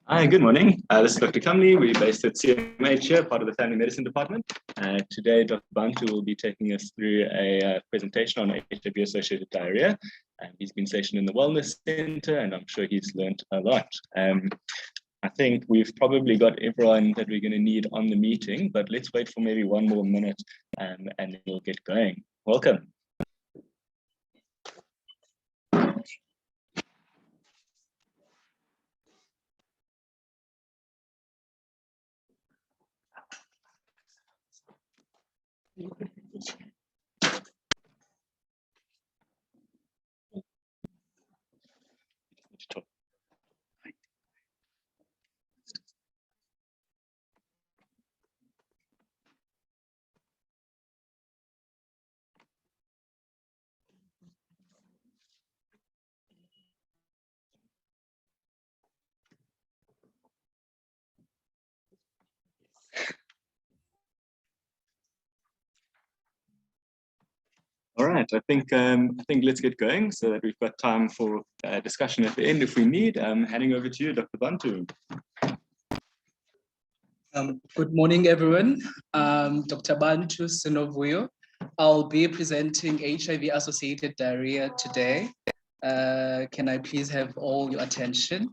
Hi, good morning. This is Dr. Kamli. We're based at CMH here, part of the Family Medicine Department. Today, Dr. Bantu will be taking us through a presentation on HIV-associated diarrhea. He's been stationed in the Wellness Center, and I'm sure he's learned a lot. I think we've probably got everyone that we're going to need on the meeting, but let's wait for maybe one more minute and then we'll get going. Welcome. All right, I think let's get going so that we've got time for discussion at the end if we need. Handing over to you, Dr. Bantu. Good morning, everyone. Dr. Bantu Sinovuyo. I'll be presenting HIV-associated diarrhea today. Can I please have all your attention?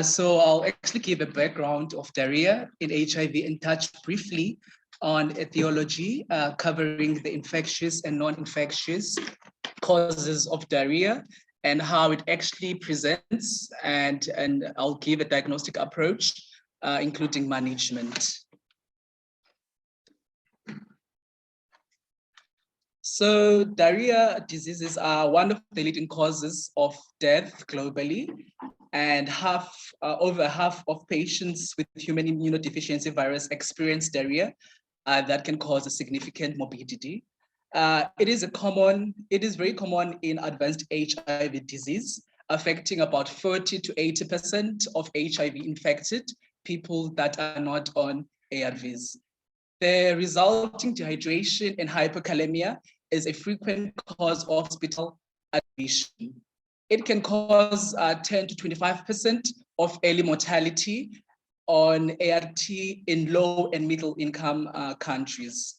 So I'll actually give a background of diarrhea in HIV and touch briefly on etiology, covering the infectious and non-infectious causes of diarrhea and how it actually presents, and I'll give a diagnostic approach, including management. So diarrhea diseases are one of the leading causes of death globally, and over half of patients with human immunodeficiency virus experience diarrhea that can cause a significant morbidity. It is very common in advanced HIV disease, affecting about 40 to 80% of HIV infected people that are not on ARVs. The resulting dehydration and hypokalemia is a frequent cause of hospital admission. It can cause 10 to 25% of early mortality on ART in low and middle income countries.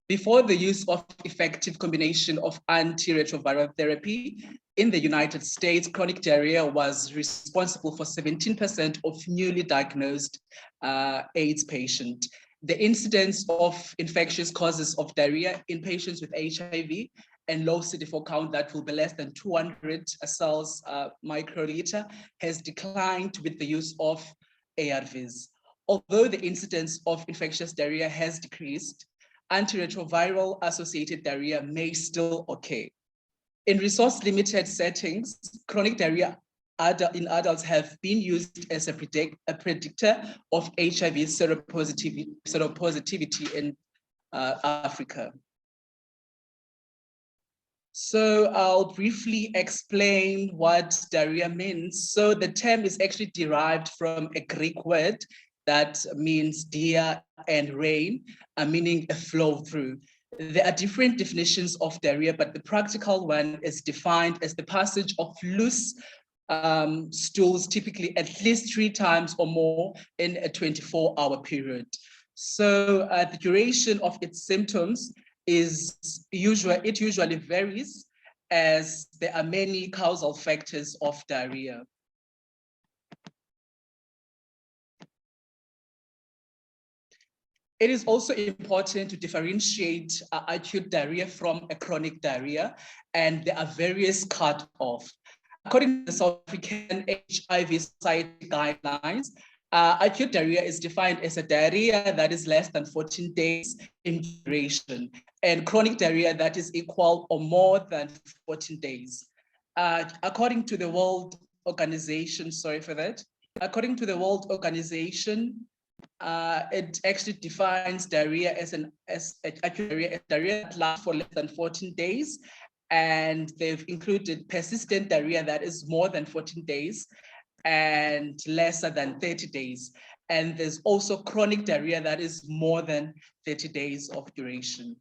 Before the use of effective combination of antiretroviral therapy in the United States, chronic diarrhea was responsible for 17% of newly diagnosed AIDS patients. The incidence of infectious causes of diarrhea in patients with HIV and low CD4 count that will be less than 200 cells microliter has declined with the use of ARVs. Although the incidence of infectious diarrhea has decreased, antiretroviral associated diarrhea may still occur. In resource-limited settings, chronic diarrhea in adults have been used as a predictor of HIV seropositivity in Africa. So I'll briefly explain what diarrhea means. So the term is actually derived from a Greek word that means dia and rain, meaning a flow through. There are different definitions of diarrhea, but the practical one is defined as the passage of loose stools, typically at least 3 times or more in a 24-hour period. So the duration of its symptoms usually varies, as there are many causal factors of diarrhea. It is also important to differentiate acute diarrhea from a chronic diarrhea, and there are various cutoffs. According to the South African HIV Society guidelines, acute diarrhea is defined as a diarrhea that is less than 14 days in duration, and chronic diarrhea that is equal or more than 14 days. According to the World Organization, according to the World Organization, it actually defines diarrhea as acute diarrhea that lasts for less than 14 days. And they've included persistent diarrhea that is more than 14 days and lesser than 30 days. And there's also chronic diarrhea that is more than 30 days of duration.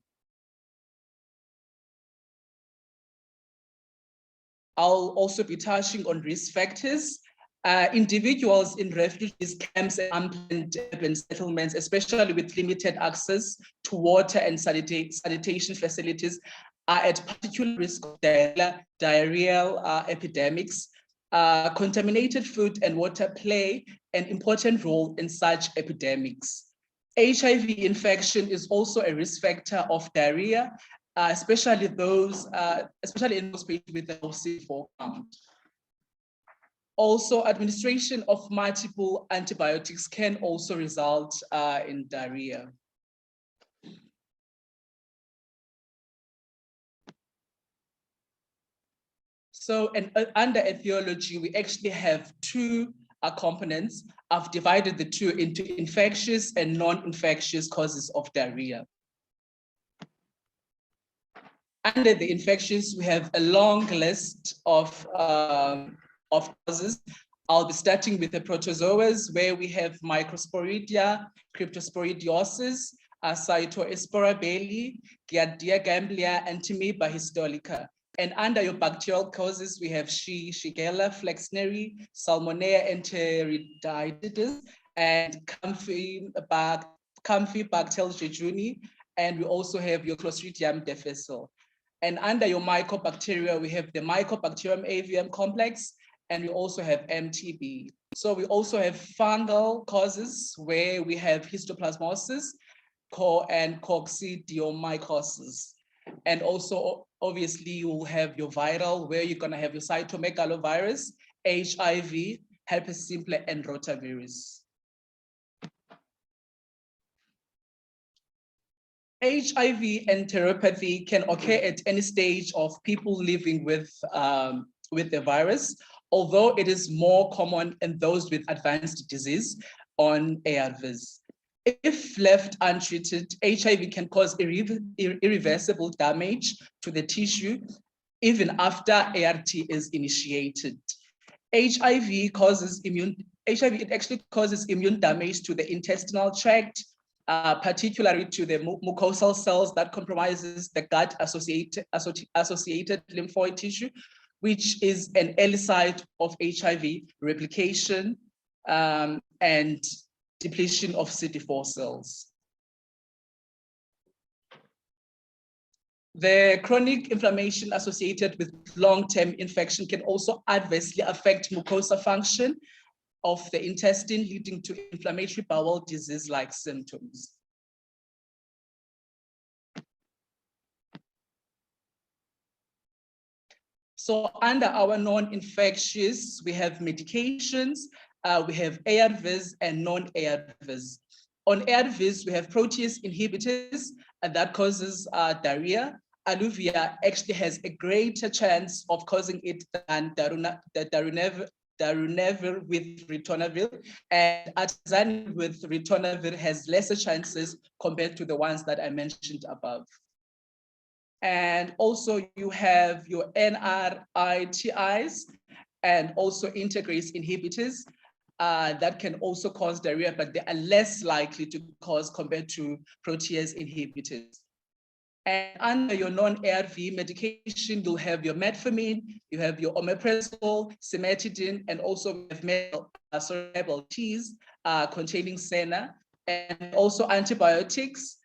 I'll also be touching on risk factors. Individuals in refugees camps and unplanned urban settlements, especially with limited access to water and sanitation facilities, are at particular risk of diarrheal epidemics. Contaminated food and water play an important role in such epidemics. HIV infection is also a risk factor of diarrhea, especially in those patients with a low CD4 count. Also, administration of multiple antibiotics can also result in diarrhea. So, under etiology, we actually have two components. I've divided the two into infectious and non-infectious causes of diarrhea. Under the infectious, we have a long list of causes. I'll be starting with the protozoas, where we have Microsporidia, Cryptosporidiosis, Cytospora bailey, Giardia gamblia, and Amoeba histolica. And under your bacterial causes, we have Shigella flexneri, Salmonella enteritidis, and Campylobacter jejuni, and we also have your Clostridium difficile. And under your mycobacteria, we have the Mycobacterium avium complex, and we also have MTB. So we also have fungal causes where we have histoplasmosis and coccidiomycosis. And also, obviously, you will have your viral, where you're going to have your cytomegalovirus, HIV, herpes simplex, and rotavirus. HIV enteropathy can occur at any stage of people living with the virus, although it is more common in those with advanced disease on ARVs. If left untreated, HIV can cause irreversible damage to the tissue even after ART is initiated. HIV actually causes immune damage to the intestinal tract, particularly to the mucosal cells that compromises the gut-associated lymphoid tissue, which is an early site of HIV replication and depletion of CD4 cells. The chronic inflammation associated with long-term infection can also adversely affect mucosal function of the intestine, leading to inflammatory bowel disease-like symptoms. So under our non-infectious, we have medications, we have ARVs and non-ARVs. On ARVs, we have protease inhibitors, and that causes diarrhea. Alluvia actually has a greater chance of causing it than darunavir with ritonavir, and atazanib with ritonavir has lesser chances compared to the ones that I mentioned above. And also you have your NRITIs and also integrase inhibitors that can also cause diarrhea, but they are less likely to cause compared to protease inhibitors. And under your non-ARV medication, you'll have your metformin, you have your omeprazole, cimetidine, and also have soluble teas containing senna, and also antibiotics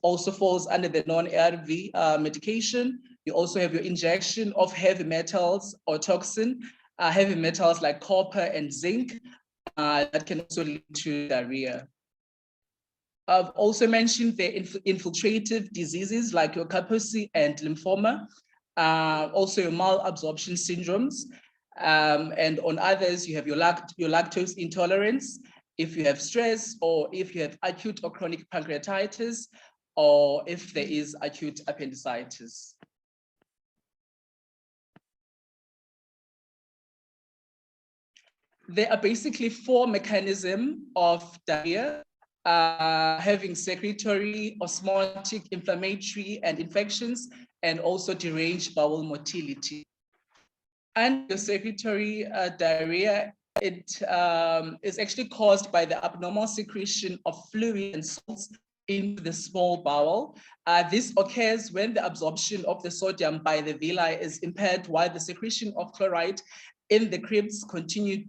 also falls under the non-ARV medication. You also have your injection of heavy metals or toxin, heavy metals like copper and zinc that can also lead to diarrhea. I've also mentioned the infiltrative diseases like your Kaposi and lymphoma, also your malabsorption syndromes, and on others you have your lactose intolerance, if you have stress, or if you have acute or chronic pancreatitis, or if there is acute appendicitis. There are basically 4 mechanisms of diarrhea, having secretory, osmotic, inflammatory, and infections, and also deranged bowel motility. And your secretory diarrhea, it is actually caused by the abnormal secretion of fluid and salts into the small bowel. This occurs when the absorption of the sodium by the villi is impaired while the secretion of chloride in the crypts continue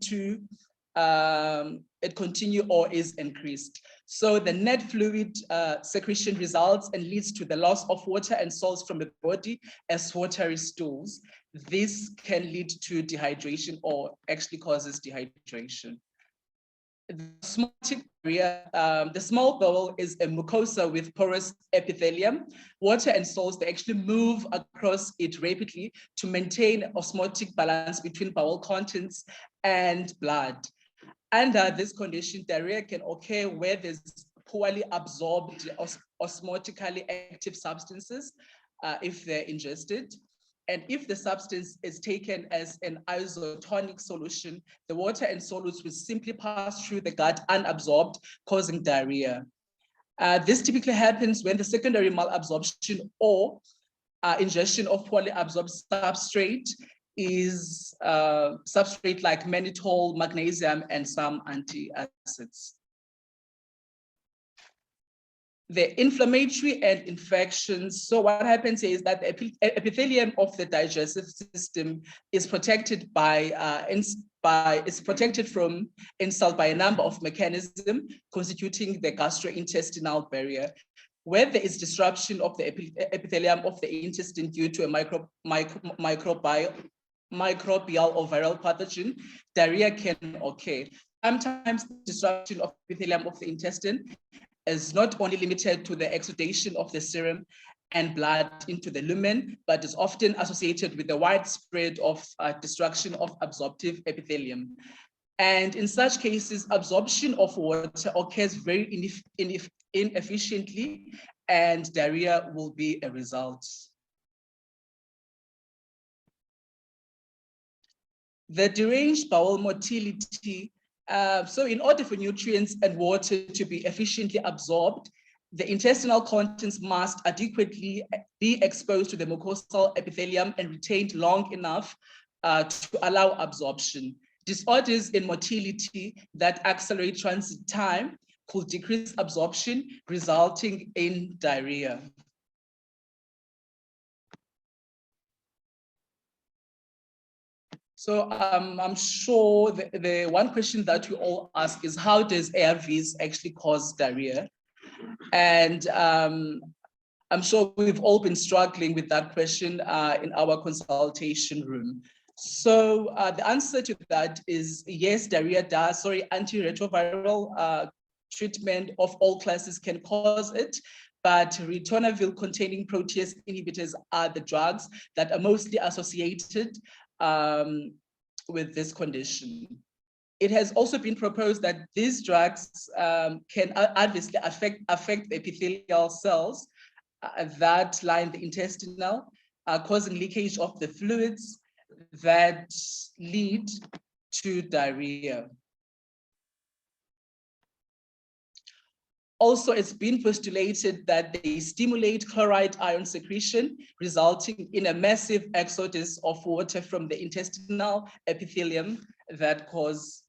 or is increased. So the net fluid secretion results and leads to the loss of water and salts from the body as watery stools. This can lead to dehydration or actually causes dehydration. The small bowel is a mucosa with porous epithelium. Water and salts, they actually move across it rapidly to maintain osmotic balance between bowel contents and blood. Under this condition, diarrhea can occur where there's poorly absorbed osmotically active substances if they're ingested. And if the substance is taken as an isotonic solution, the water and solids will simply pass through the gut unabsorbed, causing diarrhea. This typically happens when the secondary malabsorption or ingestion of poorly absorbed substrate is substrate like mannitol, magnesium, and some antacids. The inflammatory and infections. So what happens is that the epithelium of the digestive system is protected from insult by a number of mechanisms constituting the gastrointestinal barrier. Where there is disruption of the epithelium of the intestine due to a microbial or viral pathogen, diarrhea can occur. Sometimes disruption of epithelium of the intestine is not only limited to the exudation of the serum and blood into the lumen, but is often associated with the widespread of destruction of absorptive epithelium. And in such cases, absorption of water occurs very inefficiently, and diarrhea will be a result. The deranged bowel motility. So in order for nutrients and water to be efficiently absorbed, the intestinal contents must adequately be exposed to the mucosal epithelium and retained long enough to allow absorption. Disorders in motility that accelerate transit time could decrease absorption, resulting in diarrhea. So I'm sure the one question that we all ask is, how does ARVs actually cause diarrhea? And I'm sure we've all been struggling with that question in our consultation room. So the answer to that is yes, diarrhea does. Antiretroviral treatment of all classes can cause it, but ritonavir containing protease inhibitors are the drugs that are mostly associated with this condition. It has also been proposed that these drugs can adversely affect the epithelial cells that line the intestinal, causing leakage of the fluids that lead to diarrhea. Also, it's been postulated that they stimulate chloride ion secretion, resulting in a massive exodus of water from the intestinal epithelium that causes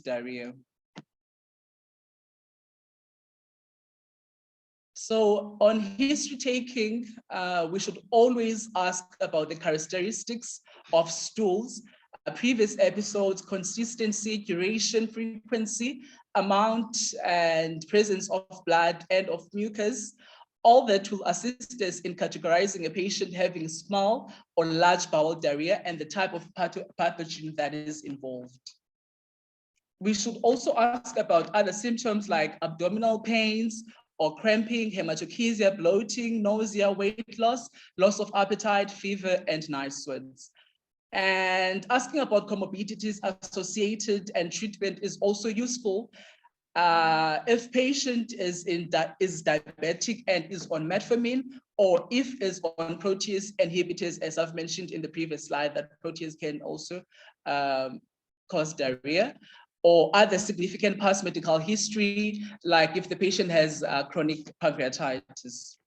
diarrhea. So on history taking, we should always ask about the characteristics of stools, previous episodes, consistency, duration, frequency, amount, and presence of blood and of mucus, all that will assist us in categorizing a patient having small or large bowel diarrhea and the type of pathogen that is involved. We should also ask about other symptoms like abdominal pains or cramping, hematochezia, bloating, nausea, weight loss, loss of appetite, fever, and night sweats. And asking about comorbidities associated and treatment is also useful. If patient is diabetic and is on metformin, or if is on protease inhibitors, as I've mentioned in the previous slide, that protease can also cause diarrhea, or other significant past medical history, like if the patient has chronic pancreatitis.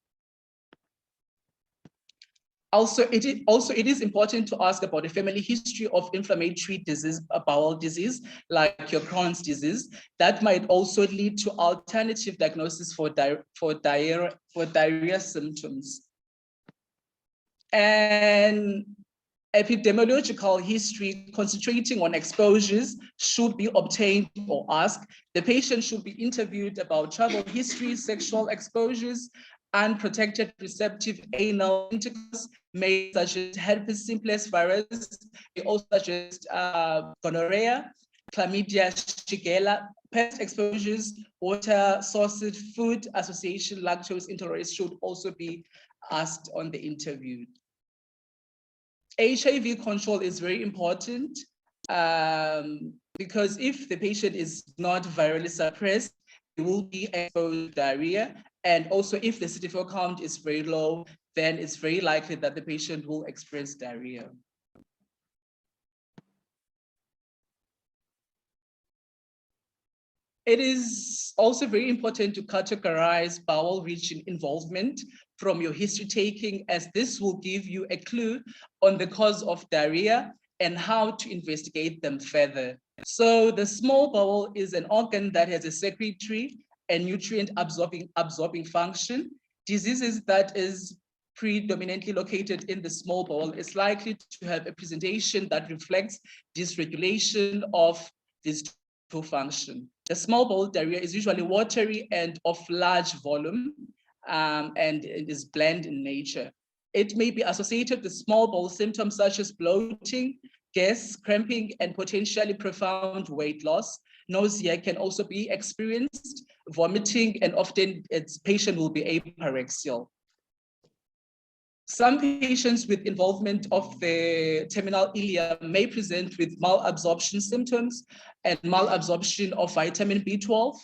Also, it is important to ask about a family history of inflammatory disease, bowel disease, like your Crohn's disease. That might also lead to alternative diagnosis for diarrhea symptoms. And epidemiological history concentrating on exposures should be obtained or asked. The patient should be interviewed about travel history, sexual exposures, unprotected receptive anal intercourse, may suggest herpes simplex virus, may also suggest gonorrhea, chlamydia, shigella, pest exposures, water sources, food association, lactose intolerance should also be asked on the interview. HIV control is very important because if the patient is not virally suppressed, they will be exposed to diarrhea. And also if the CD4 count is very low, then it's very likely that the patient will experience diarrhea. It is also very important to categorize bowel region involvement from your history taking, as this will give you a clue on the cause of diarrhea and how to investigate them further. So the small bowel is an organ that has a secretory and nutrient absorbing function. Diseases that is predominantly located in the small bowel is likely to have a presentation that reflects dysregulation of these two functions. The small bowel diarrhea is usually watery and of large volume, and it is bland in nature. It may be associated with small bowel symptoms such as bloating, gas, cramping, and potentially profound weight loss. Nausea can also be experienced, vomiting, and often its patient will be apyrexial. Some patients with involvement of the terminal ileum may present with malabsorption symptoms and malabsorption of vitamin B12.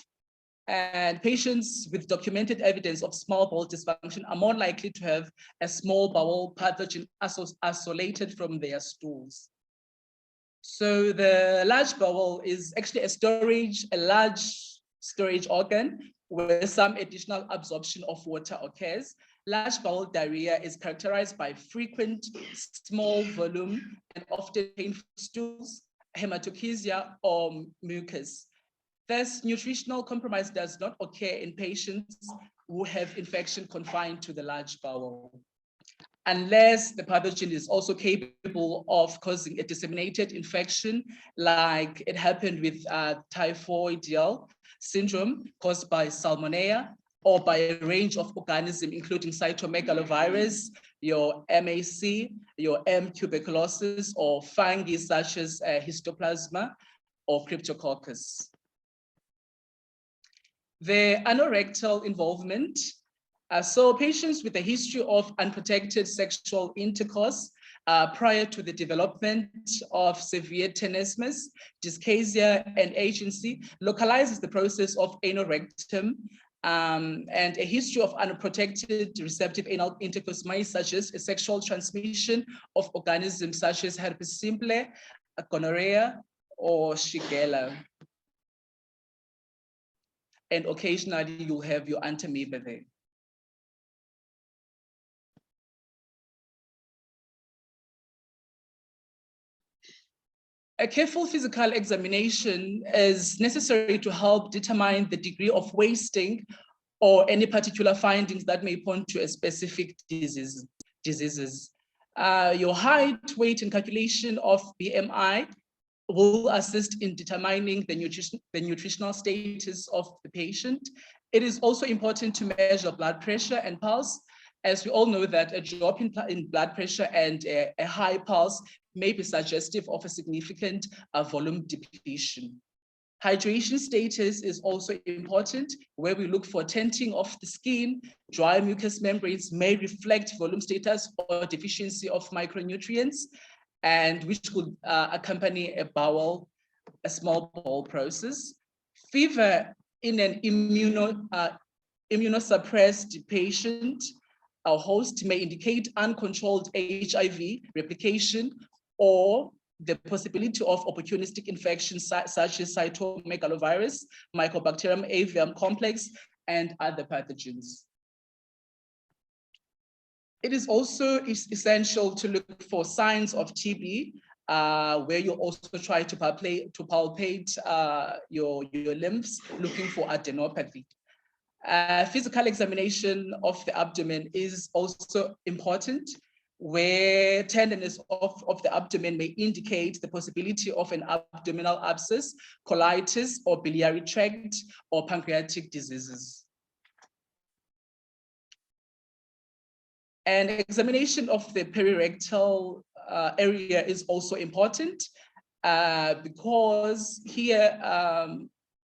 And patients with documented evidence of small bowel dysfunction are more likely to have a small bowel pathogen isolated from their stools. So the large bowel is actually a large storage organ where some additional absorption of water occurs. Large bowel diarrhea is characterized by frequent small volume and often painful stools, hematochezia, or mucus. Thus, nutritional compromise does not occur in patients who have infection confined to the large bowel, unless the pathogen is also capable of causing a disseminated infection, like it happened with typhoidal syndrome caused by salmonella, or by a range of organisms, including cytomegalovirus, your MAC, your M. tuberculosis, or fungi such as histoplasma or cryptococcus. The anorectal involvement. So patients with a history of unprotected sexual intercourse prior to the development of severe tenesmus, dysphagia, and agency localizes the process of anorectum, and a history of unprotected receptive anal intercourse might suggest a sexual transmission of organisms such as herpes simplex, gonorrhea, or shigella. And occasionally you'll have your antamoeba there. A careful physical examination is necessary to help determine the degree of wasting or any particular findings that may point to a specific diseases. Your height, weight, and calculation of BMI will assist in determining the nutritional status of the patient. It is also important to measure blood pressure and pulse, as we all know that a drop in blood pressure and a high pulse may be suggestive of a significant volume depletion. Hydration status is also important, where we look for tinting of the skin. Dry mucous membranes may reflect volume status or deficiency of micronutrients, and which could accompany a small bowel process. Fever in an immunosuppressed patient or host may indicate uncontrolled HIV replication or the possibility of opportunistic infections such as cytomegalovirus, Mycobacterium avium complex, and other pathogens. It is also essential to look for signs of TB, where you also try to palpate your limbs, looking for adenopathy. Physical examination of the abdomen is also important, where tenderness of the abdomen may indicate the possibility of an abdominal abscess, colitis, or biliary tract, or pancreatic diseases. And examination of the perirectal area is also important because here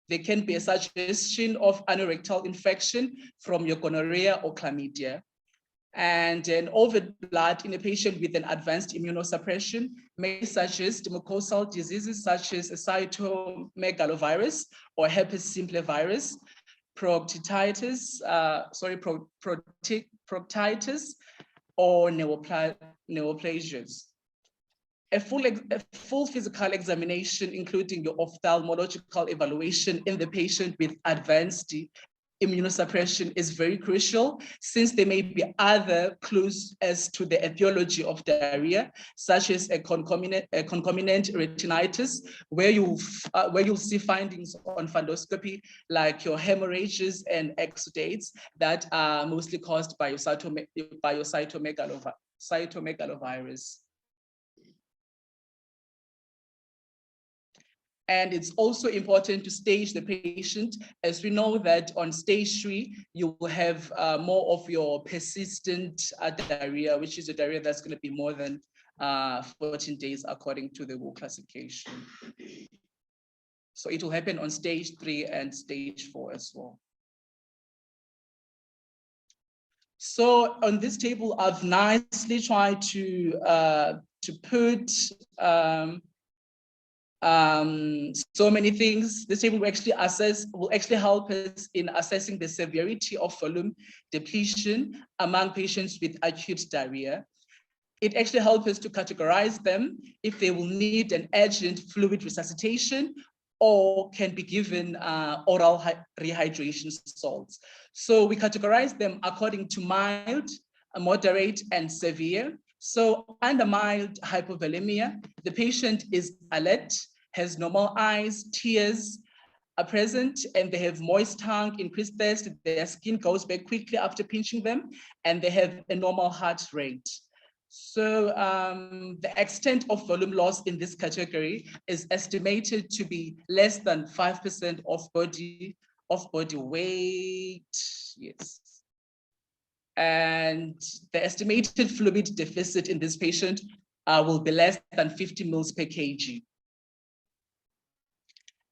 there can be a suggestion of anorectal infection from your gonorrhea or chlamydia. And an ovid blood in a patient with an advanced immunosuppression may suggest mucosal diseases such as a cytomegalovirus or herpes simplex virus, proctitis, proctitis, or neoplasias. A full physical examination, including your ophthalmological evaluation in the patient with advanced immunosuppression, is very crucial, since there may be other clues as to the etiology of diarrhea, such as a concomitant retinitis, where you'll see findings on fundoscopy like your hemorrhages and exudates that are mostly caused by your cytomegalovirus. And it's also important to stage the patient, as we know that on stage 3, you will have more of your persistent diarrhea, which is a diarrhea that's going to be more than 14 days according to the WHO classification. So it will happen on stage 3 and stage 4 as well. So on this table, I've nicely tried to put so many things. This table will actually help us in assessing the severity of volume depletion among patients with acute diarrhea. It actually helps us to categorize them if they will need an urgent fluid resuscitation or can be given oral rehydration salts. So we categorize them according to mild, moderate, and severe. So under mild hypovolemia, the patient is alert, has normal eyes, tears are present, and they have moist tongue, increased thirst, their skin goes back quickly after pinching them, and they have a normal heart rate. So the extent of volume loss in this category is estimated to be less than 5% of body weight. Yes. And the estimated fluid deficit in this patient will be less than 50 mils per kg.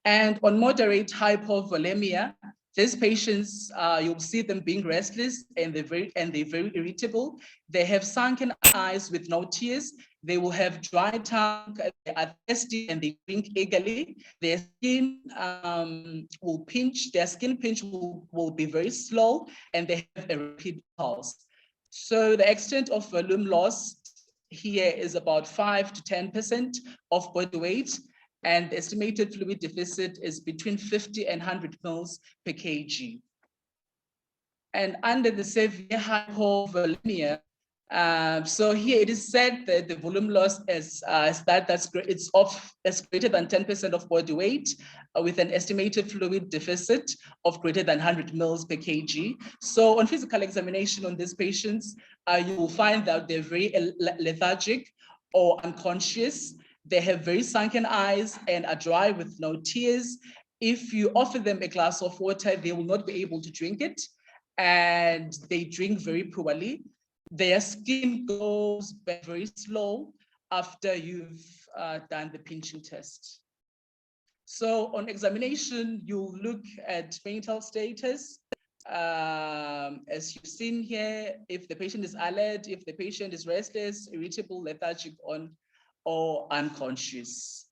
And on moderate hypovolemia, these patients, you'll see them being restless and they're very irritable. They have sunken eyes with no tears. They will have dry tongue, they are thirsty, and they drink eagerly. Their skin will pinch, their skin pinch will be very slow, and they have a rapid pulse. So the extent of volume loss here is about 5 to 10% of body weight, and the estimated fluid deficit is between 50 and 100 mils per kg. And under the severe hypovolemia, so here it is said that the volume loss is greater than 10% of body weight with an estimated fluid deficit of greater than 100 mils per kg. So on physical examination on these patients, you will find that they're very lethargic or unconscious. They have very sunken eyes and are dry with no tears. If you offer them a glass of water, they will not be able to drink it, and they drink very poorly. Their skin goes back very slow after you've done the pinching test. So on examination, you'll look at mental status. As you've seen here, if the patient is alert, if the patient is restless, irritable, lethargic, or unconscious.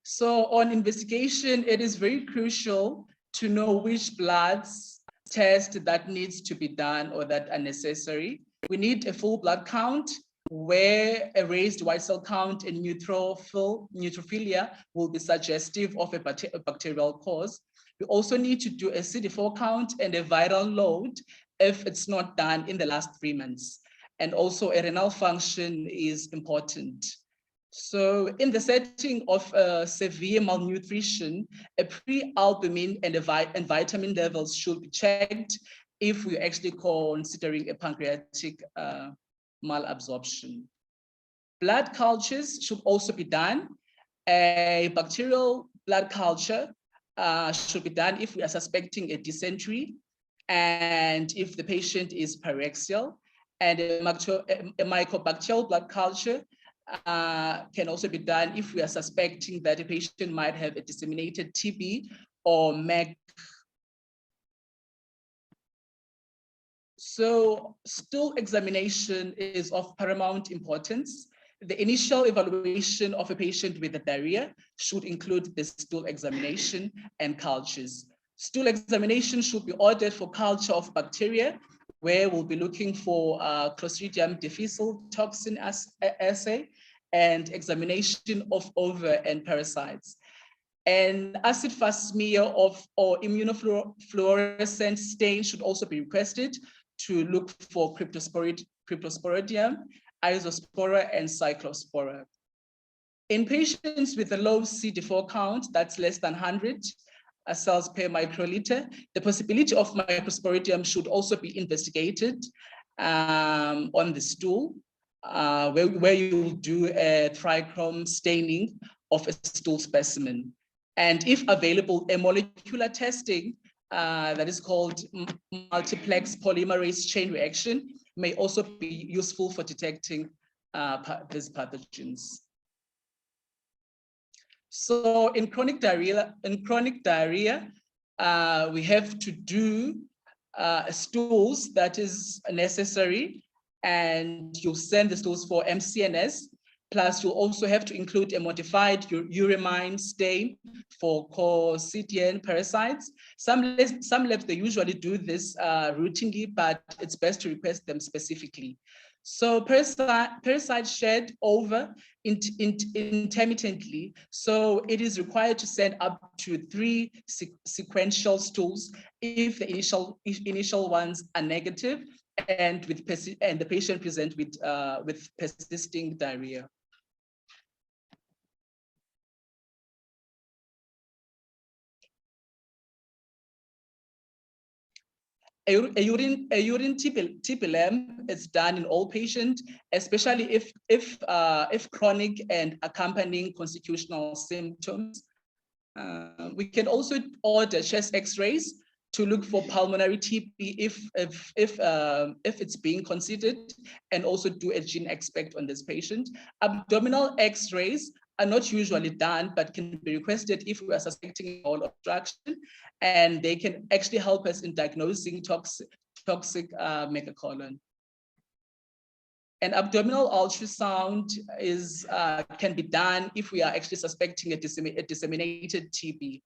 So on investigation, it is very crucial to know which bloods test that needs to be done or that are necessary. We need a full blood count where a raised white cell count and neutrophilia will be suggestive of a bacterial cause. We also need to do a CD4 count and a viral load if it's not done in the last 3 months. And also a renal function is important. So in the setting of severe malnutrition, a pre-albumin and vitamin levels should be checked if we're actually considering a pancreatic malabsorption. Blood cultures should also be done. A bacterial blood culture should be done if we are suspecting a dysentery and if the patient is pyrexial. And a mycobacterial blood culture can also be done if we are suspecting that a patient might have a disseminated TB or MEG. So stool examination is of paramount importance. The initial evaluation of a patient with a diarrhea should include the stool examination and cultures. Stool examination should be ordered for culture of bacteria, where we'll be looking for Clostridium difficile toxin assay and examination of ova and parasites. An acid-fast smear or immunofluorescent stain should also be requested to look for Cryptosporidium, Isospora, and Cyclospora. In patients with a low CD4 count, that's less than 100 cells per microliter, the possibility of Microsporidium should also be investigated on the stool, where you will do a trichrome staining of a stool specimen. And if available, a molecular testing that is called multiplex polymerase chain reaction may also be useful for detecting these pathogens. So in chronic diarrhea, we have to do stools that is necessary, and you'll send the stools for MCNS. Plus, you'll also have to include a modified uramine stain for Clostridium parasites. Some labs, they usually do this routinely, but it's best to request them specifically. So parasites shed over intermittently. So it is required to send up to 3 sequential stools if the initial ones are negative and the patient present with persisting diarrhea. A urine TPLM is done in all patients, especially if chronic and accompanying constitutional symptoms. We can also order chest X-rays to look for pulmonary TB if it's being considered, and also do a gene expect on this patient. Abdominal X-rays are not usually done, but can be requested if we are suspecting bowel obstruction, and they can actually help us in diagnosing toxic megacolon. An abdominal ultrasound can be done if we are actually suspecting a disseminated TB.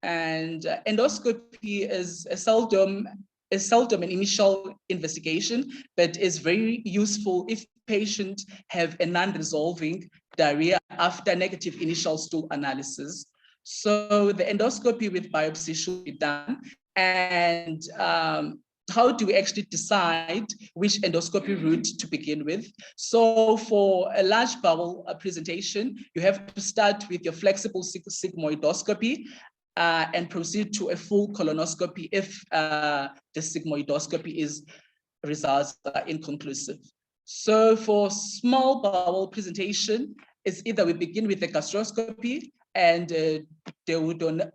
And endoscopy is seldom an initial investigation, but is very useful if patients have a non-resolving diarrhea after negative initial stool analysis. So the endoscopy with biopsy should be done. And how do we actually decide which endoscopy route to begin with? So for a large bowel presentation, you have to start with your flexible sigmoidoscopy and proceed to a full colonoscopy if the sigmoidoscopy results are inconclusive. So for small bowel presentation, it's either we begin with the gastroscopy and duodenal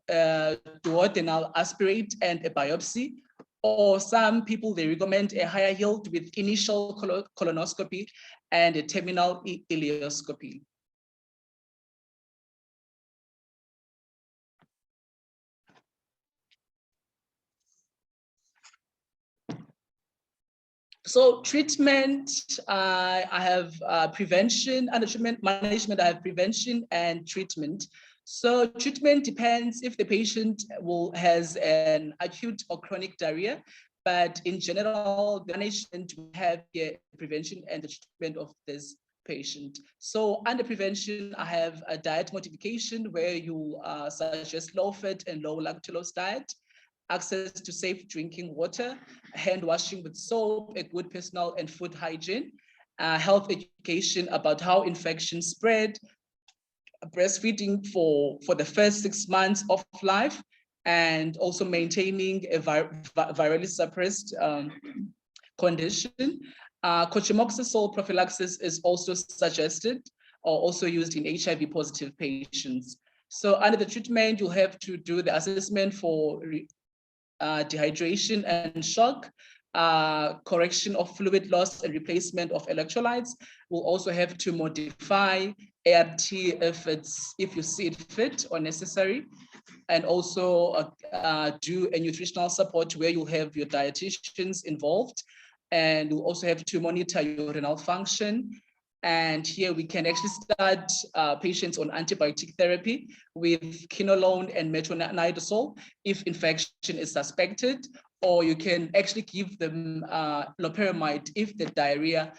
aspirate and a biopsy, or some people, they recommend a higher yield with initial colonoscopy and a terminal ileoscopy. So treatment, I have prevention, under treatment management, I have prevention and treatment. So treatment depends if the patient has an acute or chronic diarrhea, but in general, the management we have here prevention and the treatment of this patient. So under prevention, I have a diet modification where you suggest low-fat and low-lactose diet, access to safe drinking water, hand washing with soap, a good personal and food hygiene, health education about how infections spread, breastfeeding for the first 6 months of life, and also maintaining a virally suppressed condition. Cotrimoxazole prophylaxis is also suggested or also used in HIV positive patients. So under the treatment, you'll have to do the assessment for dehydration and shock, correction of fluid loss and replacement of electrolytes. We'll also have to modify ART if you see it fit or necessary, and also do a nutritional support where you'll have your dietitians involved, and we'll also have to monitor your renal function. And here we can actually start patients on antibiotic therapy with quinolone and metronidazole if infection is suspected, or you can actually give them loperamide if the diarrhea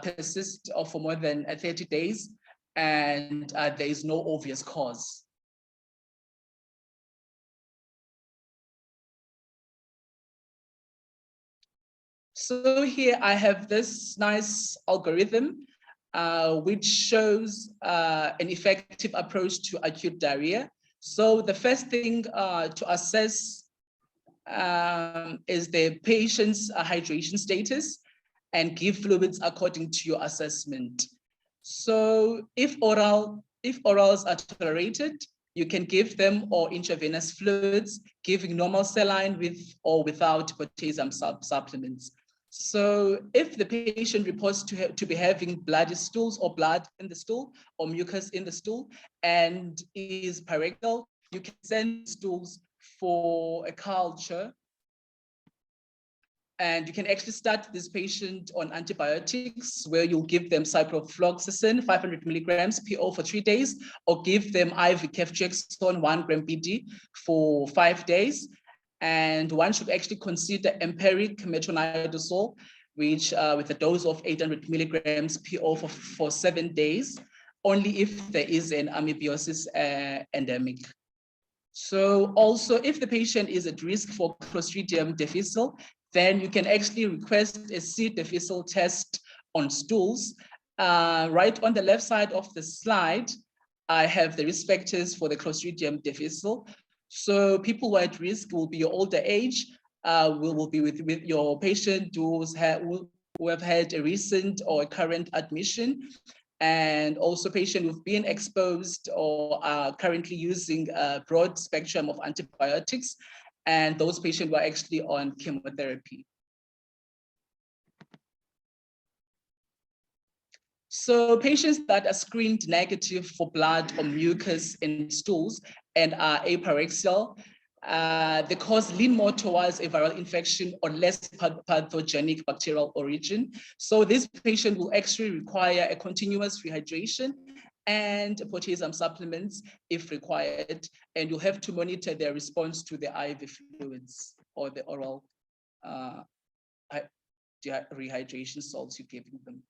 persists for more than 30 days and there is no obvious cause. So here I have this nice algorithm which shows an effective approach to acute diarrhea. So the first thing to assess is the patient's hydration status and give fluids according to your assessment. So if orals are tolerated, you can give them or intravenous fluids, giving normal saline with or without potassium supplements. So if the patient reports to be having bloody stools or blood in the stool or mucus in the stool and is pyrectal, you can send stools for a culture. And you can actually start this patient on antibiotics where you'll give them ciprofloxacin, 500 milligrams PO for 3 days, or give them IV ceftriaxone, 1 gram BD for 5 days. And one should actually consider empiric metronidazole, which with a dose of 800 milligrams PO for 7 days, only if there is an amoebiasis endemic. So also if the patient is at risk for Clostridium difficile, then you can actually request a C. difficile test on stools. Right on the left side of the slide, I have the risk factors for the Clostridium difficile. So people who are at risk will be your older age, will be with your patient who have had a recent or a current admission, and also patients who've been exposed or are currently using a broad spectrum of antibiotics, and those patients who are actually on chemotherapy. So patients that are screened negative for blood or mucus in stools and are apyrexial, they cause lean more towards a viral infection or less pathogenic bacterial origin. So this patient will actually require a continuous rehydration and potassium supplements if required, and you'll have to monitor their response to the IV fluids or the oral rehydration salts you're giving them.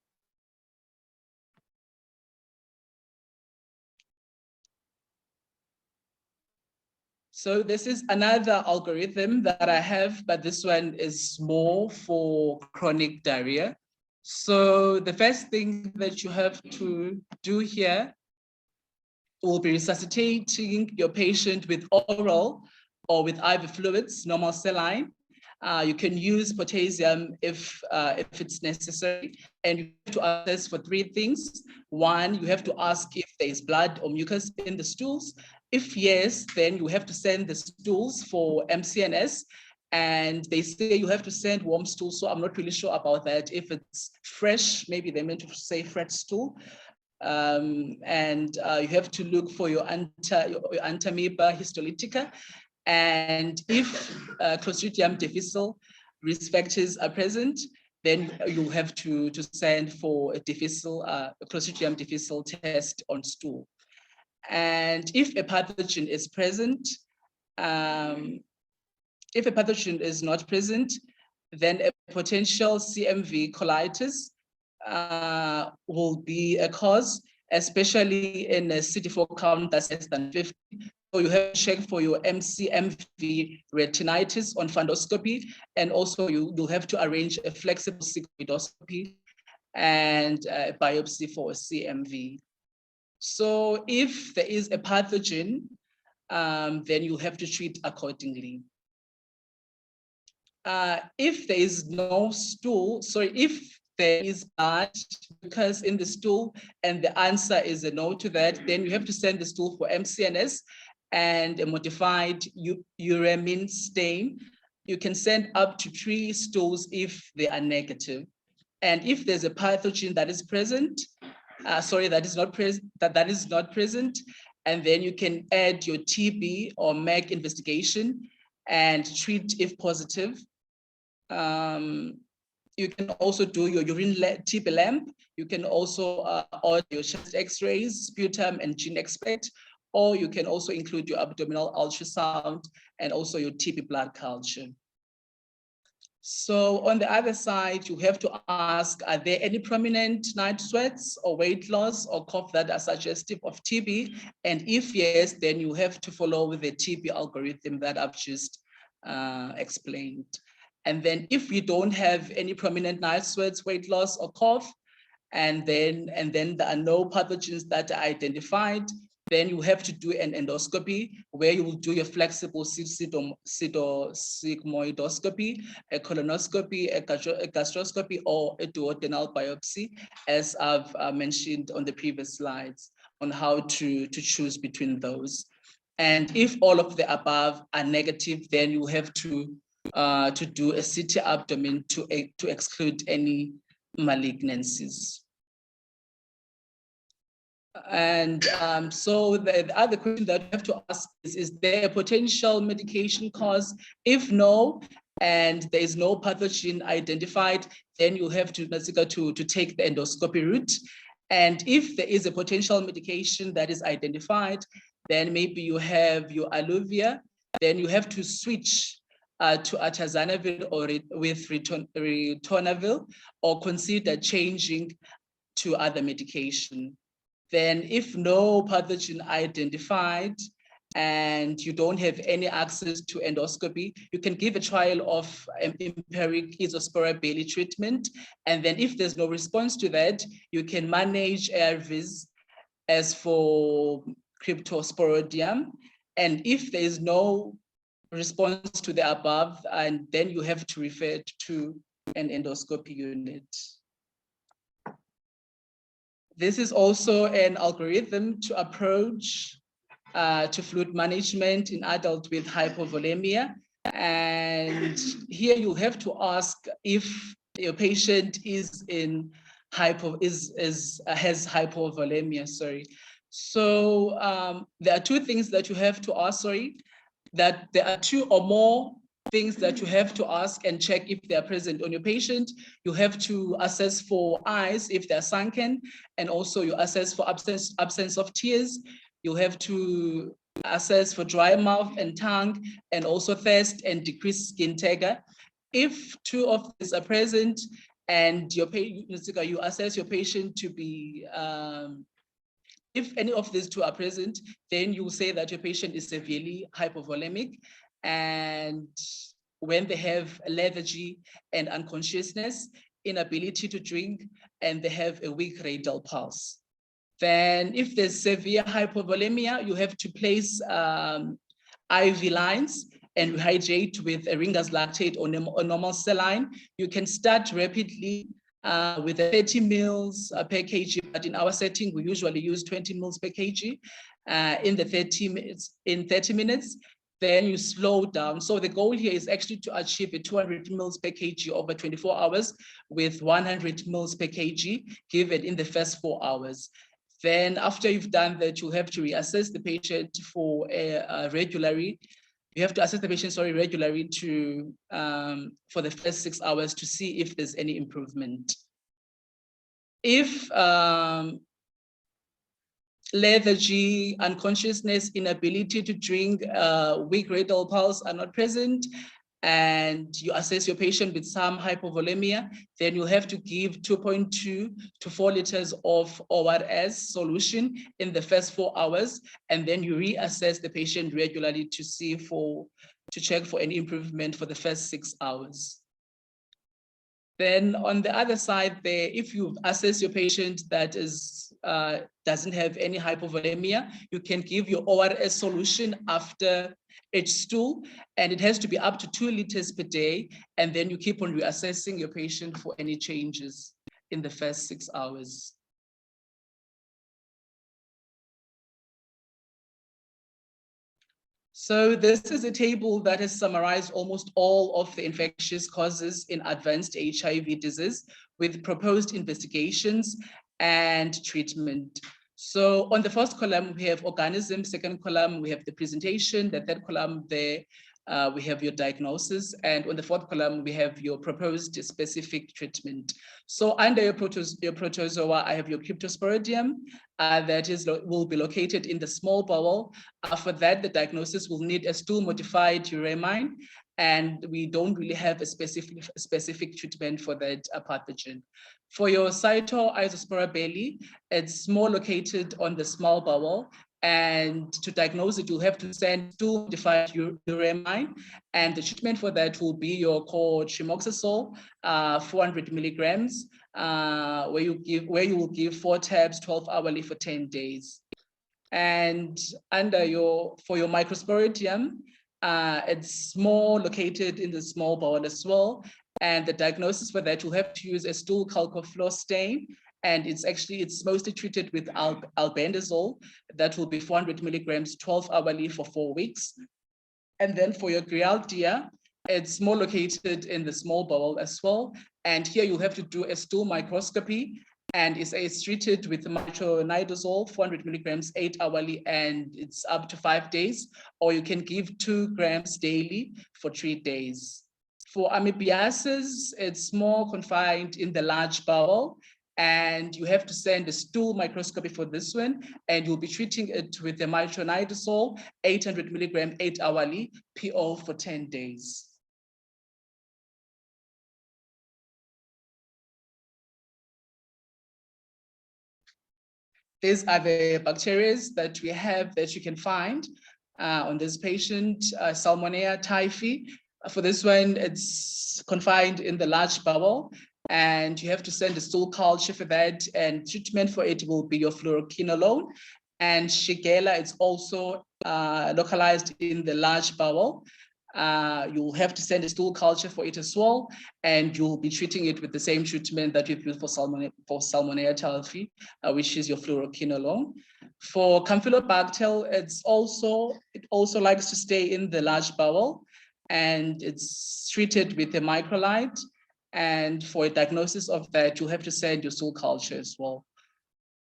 So this is another algorithm that I have, but this one is more for chronic diarrhea. So the first thing that you have to do here will be resuscitating your patient with oral or with IV fluids, normal saline. You can use potassium if it's necessary, and you have to assess for 3 things. One, you have to ask if there is blood or mucus in the stools. If yes, then you have to send the stools for MCNS, and they say you have to send warm stools, so I'm not really sure about that. If it's fresh, maybe they meant to say fresh stool. And you have to look for your antamoeba histolytica. And if Clostridium difficile risk factors are present, then you'll have to send for a Clostridium difficile test on stool. And if a pathogen is present, if a pathogen is not present, then a potential CMV colitis will be a cause, especially in a CD4 count that's less than 50. So you have to check for your MCMV retinitis on fundoscopy, and also you'll have to arrange a flexible sigmoidoscopy and a biopsy for a CMV. So if there is a pathogen, then you have to treat accordingly. If there is no stool, if there is blood because in the stool and the answer is a no to that, then you have to send the stool for MCNS and a modified urine stain. You can send up to 3 stools if they are negative. And if there's a pathogen that is present, that is not present, and then you can add your TB or MAC investigation and treat if positive. You can also do your urine TB lamp. You can also order your chest x-rays, sputum and gene expect, or you can also include your abdominal ultrasound and also your TB blood culture. So on the other side, you have to ask, are there any prominent night sweats or weight loss or cough that are suggestive of TB? And if yes, then you have to follow with the TB algorithm that I've just explained. And then if you don't have any prominent night sweats, weight loss or cough, and then there are no pathogens that are identified, then you have to do an endoscopy where you will do your flexible sigmoidoscopy, a colonoscopy, a gastroscopy, or a duodenal biopsy, as I've mentioned on the previous slides on how to choose between those. And if all of the above are negative, then you have to do a CT abdomen to exclude any malignancies. And so the other question that you have to ask is there a potential medication cause? If no, and there is no pathogen identified, then you have to take the endoscopy route. And if there is a potential medication that is identified, then maybe you have your alluvia, then you have to switch to atazanavir or with ritonavir, or consider changing to other medication. Then if no pathogen identified and you don't have any access to endoscopy, you can give a trial of empiric Isospora Bailey treatment. And then if there's no response to that, you can manage ARVs as for Cryptosporidium. And if there is no response to the above, and then you have to refer to an endoscopy unit. This is also an algorithm to approach to fluid management in adults with hypovolemia. And here you have to ask if your patient is in has hypovolemia, sorry. So there are 2 things that you have to ask, that there are 2 or more things that you have to ask and check if they are present on your patient. You have to assess for eyes if they're sunken, and also you assess for absence of tears. You have to assess for dry mouth and tongue, and also thirst and decreased skin tegor. If 2 of these are present and you assess your patient to be, if any of these 2 are present, then you say that your patient is severely hypovolemic. And when they have lethargy and unconsciousness, inability to drink, and they have a weak radial pulse. Then if there's severe hypovolemia, you have to place IV lines and hydrate with a Ringer's lactate or normal saline. You can start rapidly with 30 mils per kg, but in our setting, we usually use 20 mils per kg in 30 minutes. Then you slow down. So the goal here is actually to achieve a 200 mils per kg over 24 hours with 100 mils per kg given in the first 4 hours. Then after you've done that, you have to reassess the patient for regularly. You have to assess the patient, regularly to for the first 6 hours to see if there's any improvement. If lethargy, unconsciousness, inability to drink, weak radial pulse are not present, and you assess your patient with some hypovolemia, then you'll have to give 2.2 to 4 liters of ORS solution in the first 4 hours, and then you reassess the patient regularly to check for any improvement for the first 6 hours. Then on the other side there, if you assess your patient that doesn't have any hypovolemia, you can give your ORS solution after each stool, and it has to be up to 2 liters per day. And then you keep on reassessing your patient for any changes in the first 6 hours. So this is a table that has summarized almost all of the infectious causes in advanced HIV disease with proposed investigations and treatment. So on the first column, we have organism, second column, we have the presentation, the third column there, we have your diagnosis, and on the fourth column, we have your proposed specific treatment. So under your protozoa, I have your cryptosporidium that will be located in the small bowel. After that, the diagnosis will need a stool-modified uramine, and we don't really have a specific treatment for that pathogen. For your Cytoisospora belli, it's more located on the small bowel, and to diagnose it, you'll have to send stool-modified uramine, and the treatment for that will be your trimoxazole, 400 milligrams, where you will give 4 tabs 12 hourly for 10 days. And for your microsporidium, it's more located in the small bowel as well. And the diagnosis for that, you'll have to use a stool calcofluor stain. And it's mostly treated with albendazole. That will be 400 milligrams, 12 hourly for 4 weeks. And then for your Giardia, it's more located in the small bowel as well. And here you'll have to do a stool microscopy, and it's treated with metronidazole, 400 milligrams, 8 hourly, and it's up to 5 days, or you can give 2 grams daily for 3 days. For amoebiasis, it's more confined in the large bowel, and you have to send a stool microscopy for this one, and you'll be treating it with the metronidazole, 800 milligram, 8 hourly, PO for 10 days. These are the bacteria that we have that you can find on this patient, Salmonella typhi. For this one, it's confined in the large bowel, and you have to send a stool culture for that, and treatment for it will be your fluoroquinolone. And Shigella is also localized in the large bowel. You'll have to send a stool culture for it as well, and you'll be treating it with the same treatment that we've used for Salmonella typhi, which is your fluoroquinolone. For Campylobacter, it also likes to stay in the large bowel, and it's treated with a microlide. And for a diagnosis of that, you'll have to send your stool culture as well.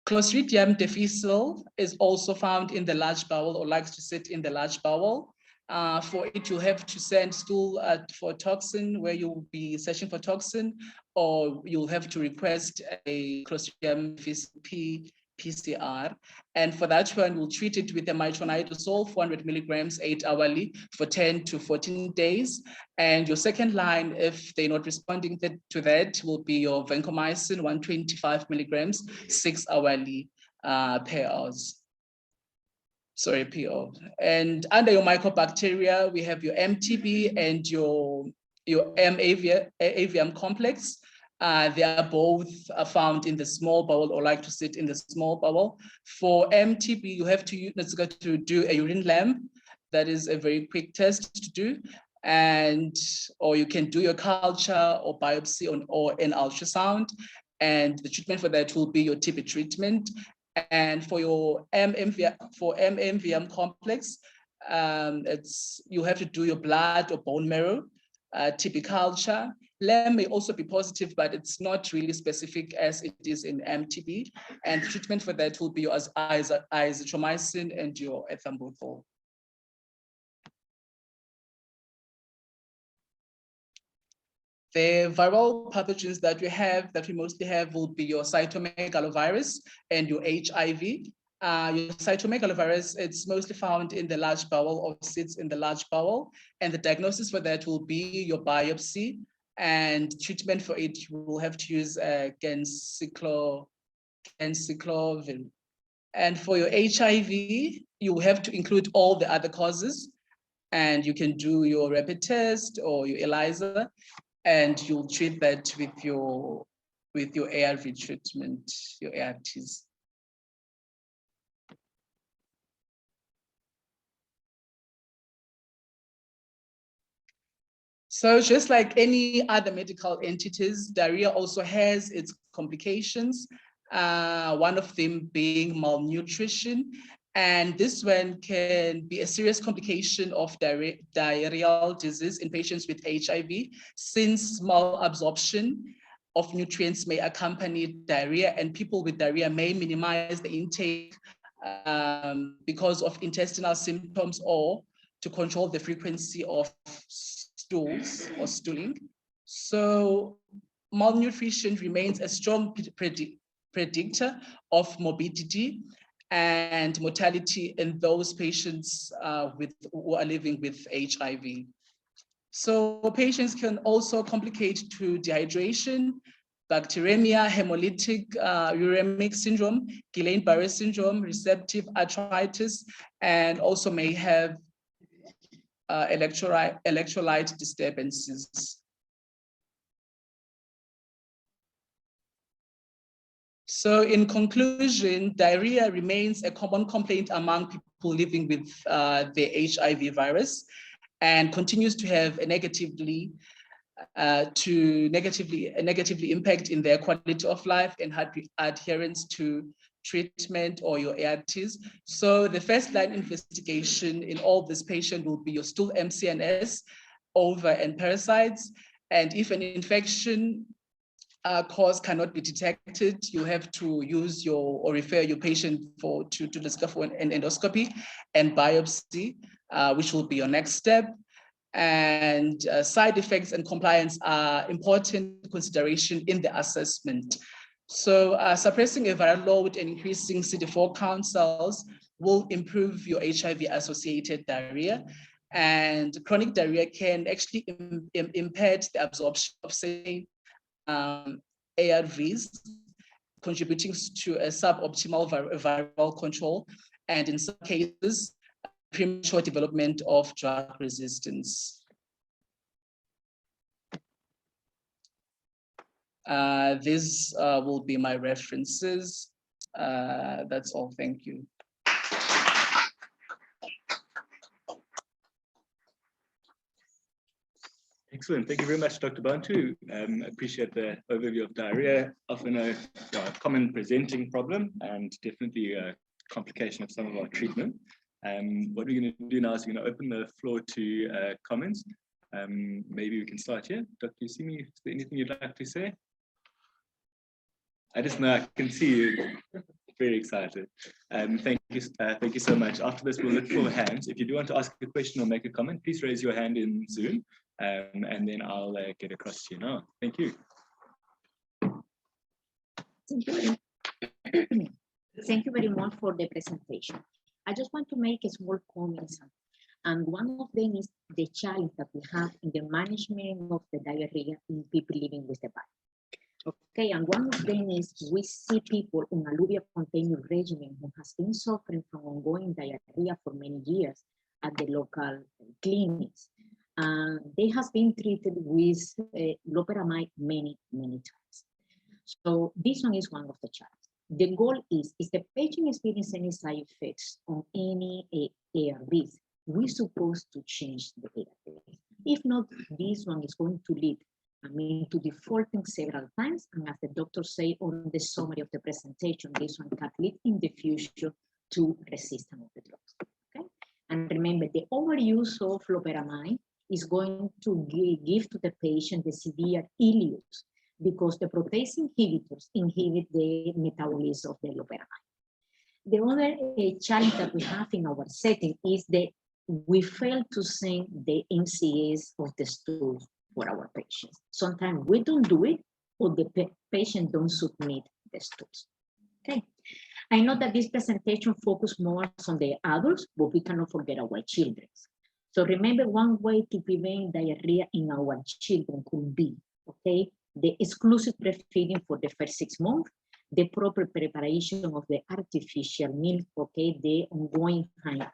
Clostridium difficile is also found in the large bowel, or likes to sit in the large bowel. For it, you have to send stool for toxin, where you'll be searching for toxin, or you'll have to request a Clostridium difficile PCR. And for that one, we'll treat it with a metronidazole, 400 milligrams, 8 hourly for 10 to 14 days. And your second line, if they're not responding to that, will be your vancomycin, 125 milligrams, 6 hourly per hours. Sorry, PO. And under your mycobacteria, we have your MTB and your M. avium complex. They are both found in the small bowel, or like to sit in the small bowel. For MTB, you have to do a urine lamp. That is a very quick test to do. Or you can do your culture or biopsy or an ultrasound. And the treatment for that will be your TB treatment. And for your MMVM complex, you have to do your blood or bone marrow, TB culture. LAM may also be positive, but it's not really specific as it is in MTB. And the treatment for that will be your azithromycin and your ethambutol. The viral pathogens that we mostly have will be your cytomegalovirus and your HIV. Your cytomegalovirus, it's mostly found in the large bowel or sits in the large bowel. And the diagnosis for that will be your biopsy, and treatment for it, you will have to use ganciclovir. And for your HIV, you have to include all the other causes, and you can do your rapid test or your ELISA, and you'll treat that with your ARV treatment, your ARTs. So just like any other medical entities, diarrhea also has its complications, one of them being malnutrition. And this one can be a serious complication of diarrheal disease in patients with HIV, since malabsorption of nutrients may accompany diarrhea, and people with diarrhea may minimize the intake because of intestinal symptoms or to control the frequency of stools or stooling. So malnutrition remains a strong predictor of morbidity and mortality in those patients who are living with HIV. So patients can also complicate to dehydration, bacteremia, hemolytic uremic syndrome, Guillain-Barré syndrome, receptive arthritis, and also may have electrolyte disturbances. So in conclusion, diarrhea remains a common complaint among people living with the HIV virus, and continues to have a negatively impact in their quality of life and adherence to treatment or your ARTs. So the first line investigation in all this patient will be your stool MCNS, ova and parasites. And if an infection cause cannot be detected, you have to use or refer your patient to discuss for an endoscopy and biopsy, which will be your next step. And side effects and compliance are important consideration in the assessment. So suppressing a viral load and increasing CD4 count cells will improve your HIV-associated diarrhea. And chronic diarrhea can actually impede the absorption of, say, ARVs, contributing to a suboptimal viral control, and in some cases, premature development of drug resistance. These will be my references. That's all, thank you. Excellent. Thank you very much, Dr. Bantu. Appreciate the overview of diarrhea, often a common presenting problem and definitely a complication of some of our treatment. What we're going to do now is we're going to open the floor to comments. Maybe we can start here. Dr. Yusimi, is there anything you'd like to say? I just know I can see you very excited. Thank you so much. After this, we'll look for hands. If you do want to ask a question or make a comment, please raise your hand in Zoom, and then I'll get across to you now. Thank you. Thank you very much for the presentation. I just want to make a small comments, and one of them is the challenge that we have in the management of the diarrhea in people living with the virus. Okay, and one of them is we see people on alluvia-containing regimen who has been suffering from ongoing diarrhea for many years at the local clinics. They have been treated with loperamide many times. So this one is one of the challenges. The goal is the patient experiencing any side effects on any ARVs, we're supposed to change the ARVs. If not, this one is going to lead to defaulting several times, and as the doctor said on the summary of the presentation, this one can lead in the future to resistance of the drugs. Okay, and remember, the overuse of loperamide is going to give to the patient the severe ileus, because the protease inhibitors inhibit the metabolism of the loperamide. The other challenge that we have in our setting is that we fail to send the MCS of the stool for our patients. Sometimes we don't do it, or the patient don't submit the stools. Okay, I know that this presentation focuses more on the adults, but we cannot forget our children. So remember, one way to prevent diarrhea in our children could be, okay, the exclusive breastfeeding for the first 6 months, the proper preparation of the artificial milk, okay, the ongoing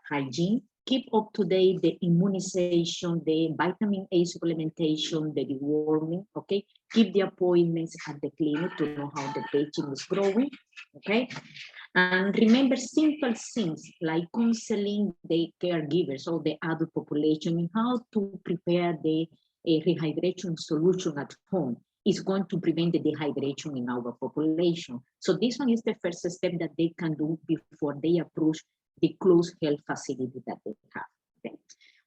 hygiene, keep up to date the immunization, the vitamin A supplementation, the deworming, okay, keep the appointments at the clinic to know how the patient is growing, okay. And remember simple things like counseling the caregivers or the adult population in how to prepare the rehydration solution at home is going to prevent the dehydration in our population. So this one is the first step that they can do before they approach the close health facility that they have. Okay.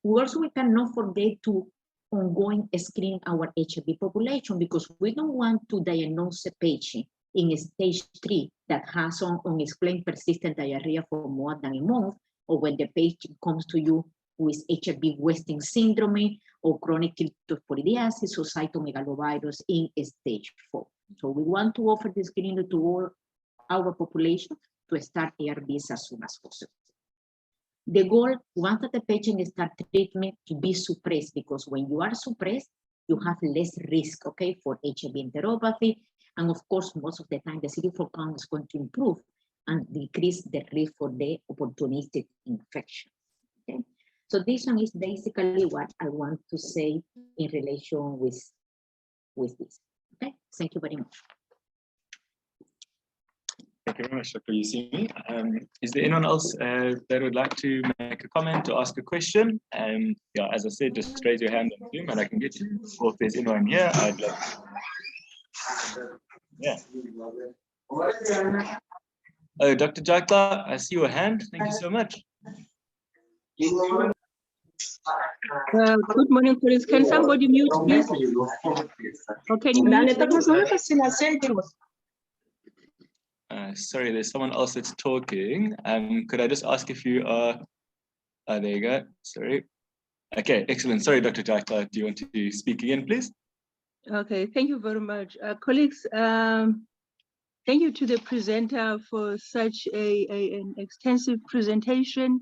We cannot forget to ongoing screen our HIV population, because we don't want to diagnose a patient in stage 3 that has unexplained persistent diarrhea for more than a month, or when the patient comes to you with HIV wasting syndrome or chronic cryptopyridiasis or cytomegalovirus in stage 4. So we want to offer this screening to all our population to start ARVs as soon as possible. The goal, once that the patient starts treatment, to be suppressed, because when you are suppressed, you have less risk, okay, for HIV enteropathy. And of course, most of the time, the CD4 count is going to improve and decrease the risk for the opportunistic infection. Okay? So this one is basically what I want to say in relation with this. Okay, thank you very much. Thank you very much, Dr. Yusimi. Is there anyone else that would like to make a comment or ask a question? Yeah, as I said, just raise your hand on Zoom and I can get you. Or if there's anyone here, I'd love. Yeah. Oh, Dr. Jakla, I see your hand. Thank you so much. Good morning, colleagues. Can somebody mute, please? Okay, sorry, there's someone else that's talking. Could I just ask if you are... there you go. Sorry. Okay, excellent. Sorry, Dr. Jakla, do you want to speak again, please? Okay, thank you very much. Colleagues, thank you to the presenter for such an extensive presentation.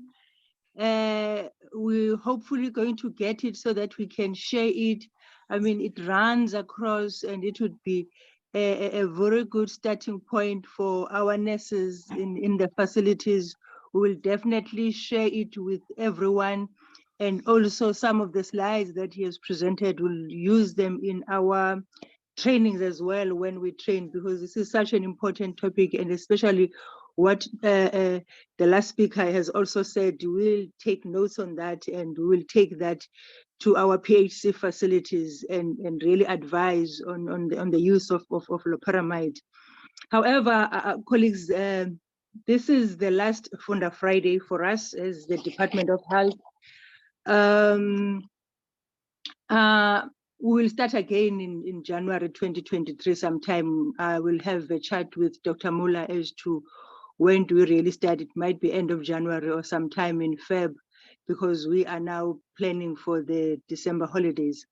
We're hopefully going to get it so that we can share it. I mean, it runs across, and it would be a very good starting point for our nurses in the facilities. We will definitely share it with everyone. And also some of the slides that he has presented, we'll use them in our trainings as well when we train, because this is such an important topic, and especially what the last speaker has also said, we'll take notes on that and we'll take that to our PHC facilities and really advise on the use of loperamide. However, colleagues, this is the last Funda Friday for us as the Department of Health. We will start again in January 2023 sometime. I will have a chat with Dr. Muller as to when do we really start. It might be end of January or sometime in Feb, because we are now planning for the December holidays.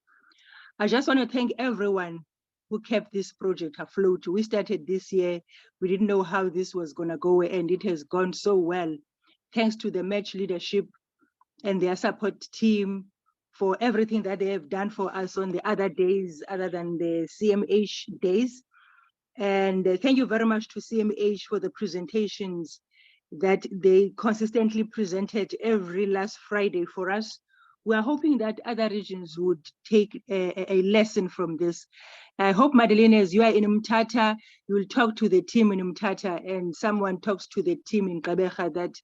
I just want to thank everyone who kept this project afloat. We started this year, we didn't know how this was going to go, and it has gone so well. Thanks to the match leadership and their support team for everything that they have done for us on the other days other than the CMH days. And thank you very much to CMH for the presentations that they consistently presented every last Friday for us. We are hoping that other regions would take a lesson from this. I hope, Madeleine, as you are in Mthatha, you will talk to the team in Mthatha, and someone talks to the team in Gqeberha, that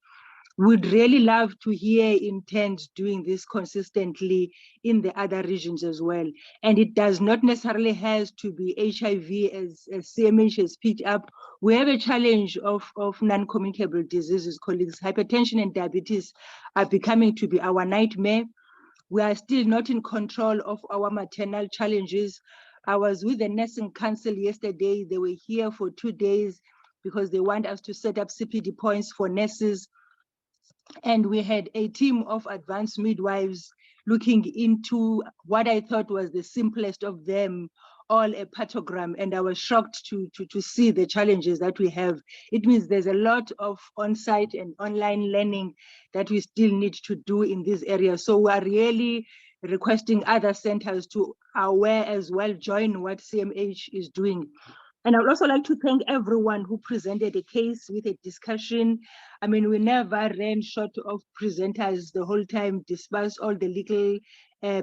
would really love to hear intent doing this consistently in the other regions as well. And it does not necessarily have to be HIV, as CMH has picked up. We have a challenge of non-communicable diseases, colleagues. Hypertension and diabetes are becoming to be our nightmare. We are still not in control of our maternal challenges. I was with the Nursing Council yesterday. They were here for 2 days because they want us to set up CPD points for nurses. And we had a team of advanced midwives looking into what I thought was the simplest of them, all a pathogram, and I was shocked to see the challenges that we have. It means there's a lot of on-site and online learning that we still need to do in this area. So we are really requesting other centers to aware as well, join what CMH is doing. And I would also like to thank everyone who presented a case with a discussion. I mean, we never ran short of presenters the whole time, despite all the legal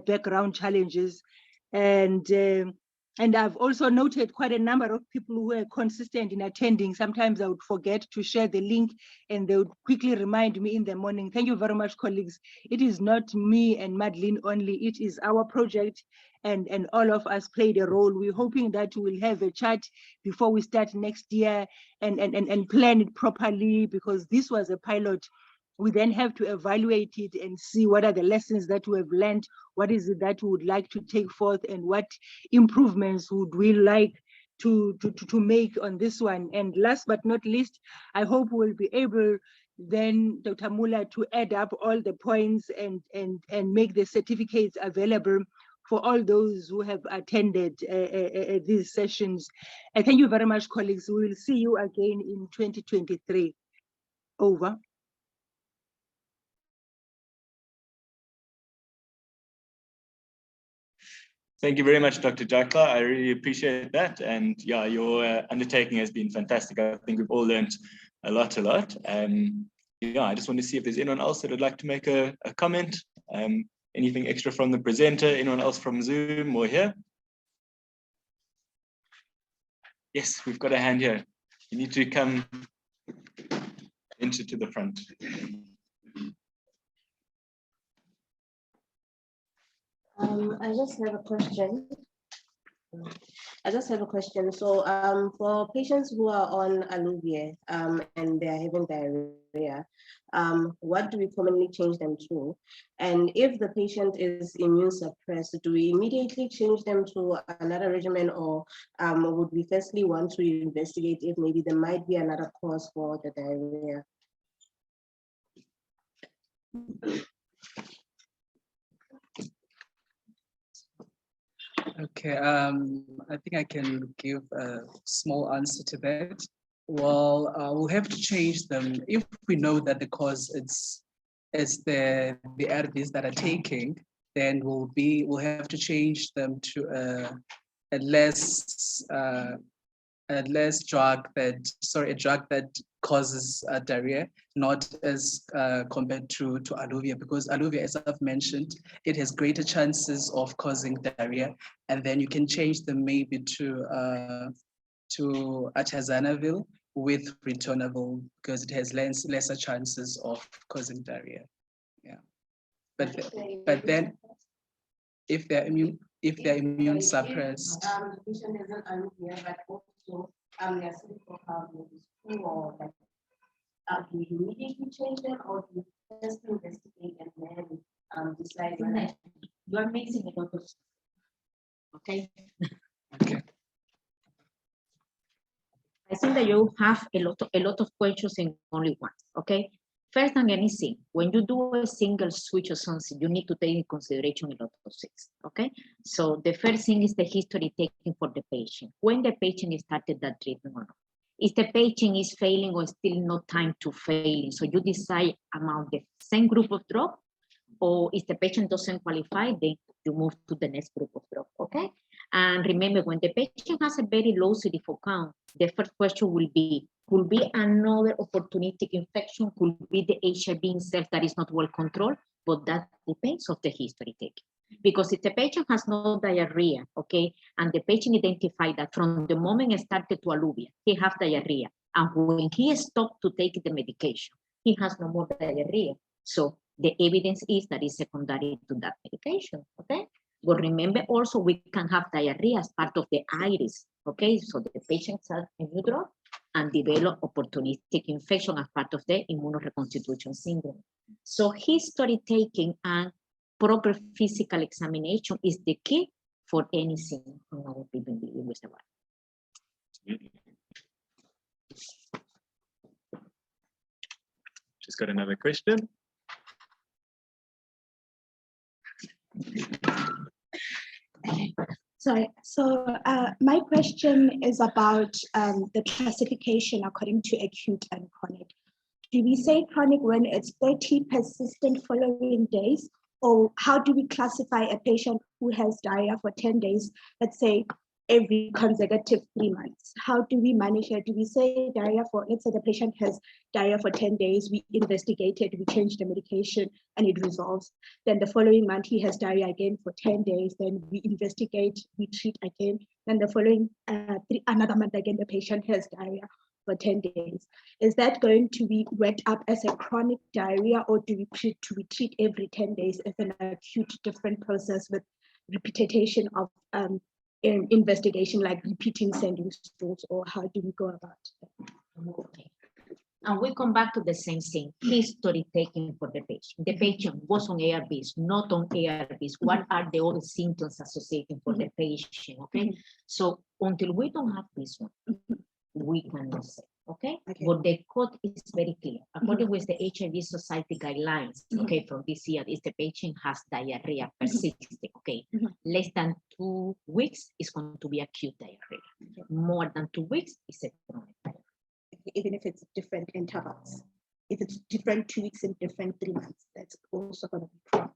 background challenges. And I've also noted quite a number of people who were consistent in attending. Sometimes I would forget to share the link and they would quickly remind me in the morning. Thank you very much, colleagues. It is not me and Madeline only, it is our project, and all of us played a role. We're hoping that we'll have a chat before we start next year and plan it properly, because this was a pilot. We then have to evaluate it and see what are the lessons that we have learned, what is it that we would like to take forth, and what improvements would we like to make on this one. And last but not least, I hope we'll be able then, Dr. Mula, to add up all the points and make the certificates available for all those who have attended these sessions. Thank you very much, colleagues. We will see you again in 2023. Over. Thank you very much, Dr. Jakla. I really appreciate that. And yeah, your undertaking has been fantastic. I think we've all learned a lot. Yeah, I just want to see if there's anyone else that would like to make a comment. Anything extra from the presenter? Anyone else from Zoom or here? Yes, we've got a hand here. You need to come into the front. I just have a question. So for patients who are on Aluvia and they're having diarrhea, what do we commonly change them to? And if the patient is immune suppressed, do we immediately change them to another regimen, or would we firstly want to investigate if maybe there might be another cause for the diarrhea? Okay, I think I can give a small answer to that. Well, we'll have to change them if we know that the cause is the ARVs that are taking. Then we'll have to change them to a drug that causes diarrhea, not as compared to Aluvia, because Aluvia, as I've mentioned, it has greater chances of causing diarrhea, and then you can change them maybe to atazanavir with ritonavir, because it has lesser chances of causing diarrhea. Yeah, but then if they're immune suppressed. The patient isn't Aluvia, but also they're sick for or like, do we immediately change them, or do we just investigate and then decide? You are mixing a lot of stuff. Okay. Okay. I think that you have a lot of questions in only one. Okay. First than anything, when you do a single switch or something, you need to take into consideration a lot of things. Okay. So the first thing is the history taken for the patient. When the patient started that treatment or not. If the patient is failing or still not time to fail, so you decide among the same group of drug, or if the patient doesn't qualify, then you move to the next group of drug, okay? And remember, when the patient has a very low CD4 count, the first question will be, could be another opportunistic infection, could be the HIV itself that is not well controlled, but that depends on the history taken. Because if the patient has no diarrhea, okay, and the patient identified that from the moment he started to Aluvia, he has diarrhea, and when he stopped to take the medication, he has no more diarrhea. So the evidence is that it's secondary to that medication, okay? But remember also, we can have diarrhea as part of the iris, okay? So the patient has a new drug and develop opportunistic infection as part of the immunoreconstitution syndrome. So history taking and proper physical examination is the key for anything in our people with the body. Just got another question. Sorry. So my question is about the classification according to acute and chronic. Do we say chronic when it's 30 persistent following days? Or how do we classify a patient who has diarrhea for 10 days, let's say every consecutive 3 months? How do we manage it? Do we say diarrhea for, let's say the patient has diarrhea for 10 days, we investigate it, we change the medication and it resolves. Then the following month he has diarrhea again for 10 days, then we investigate, we treat again. Then the following another month again, the patient has diarrhea for 10 days. Is that going to be worked up as a chronic diarrhea, or do we treat every 10 days as an acute different process with repetition of investigation, like repeating sending stools, or how do we go about that? Okay. And we come back to the same thing, history taking for the patient. The patient was on ARVs, not on ARVs. What are the other symptoms associated for the patient, okay? So until we don't have this one, we cannot say, okay? But the code is very clear. According with the HIV Society guidelines, okay, from this year, is the patient has diarrhea persisting, okay? Less than 2 weeks is going to be acute diarrhea. More than 2 weeks is a chronic diarrhea. Even if it's different intervals. If it's different 2 weeks and different 3 months, that's also going to be chronic.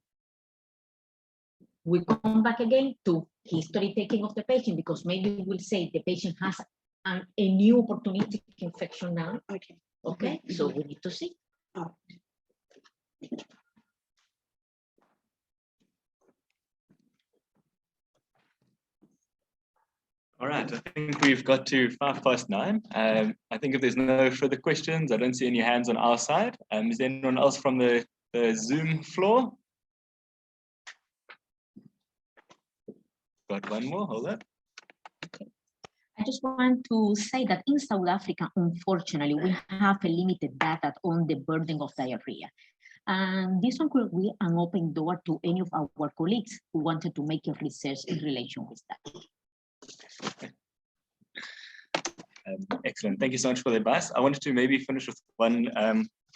We come back again to history taking of the patient, because maybe we'll say the patient has a new opportunistic infection now. Okay. So we need to see. All right, I think we've got to 9:05. I think if there's no further questions, I don't see any hands on our side. Is there anyone else from the Zoom floor? Got one more, hold up. I just want to say that in South Africa, unfortunately, we have a limited data on the burden of diarrhea. And this one could be an open door to any of our colleagues who wanted to make a research in relation with that. Excellent, thank you so much for the advice. I wanted to maybe finish with one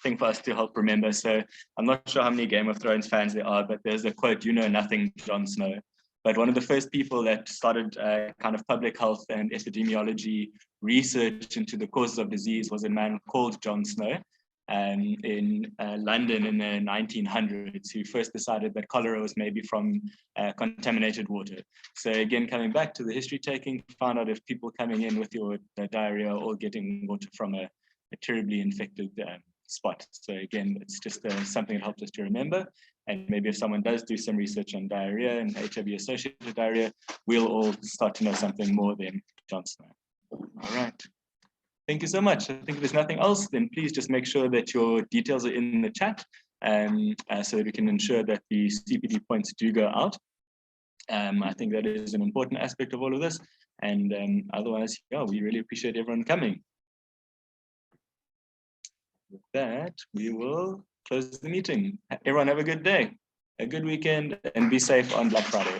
thing for us to help remember. So I'm not sure how many Game of Thrones fans there are, but there's a quote, "You know nothing, Jon Snow." But one of the first people that started kind of public health and epidemiology research into the causes of disease was a man called Jon Snow in London in the 1900s, who first decided that cholera was maybe from contaminated water. So again, coming back to the history taking, found out if people coming in with your diarrhea or getting water from a terribly infected spot. So again, it's just something that helps us to remember. And maybe if someone does do some research on diarrhea and HIV-associated diarrhea, we'll all start to know something more than Jon Snow. All right. Thank you so much. I think if there's nothing else, then please just make sure that your details are in the chat so that we can ensure that the CPD points do go out. I think that is an important aspect of all of this. And otherwise, yeah, we really appreciate everyone coming. With that, we will close the meeting. Everyone have a good day, a good weekend, and be safe on Black Friday.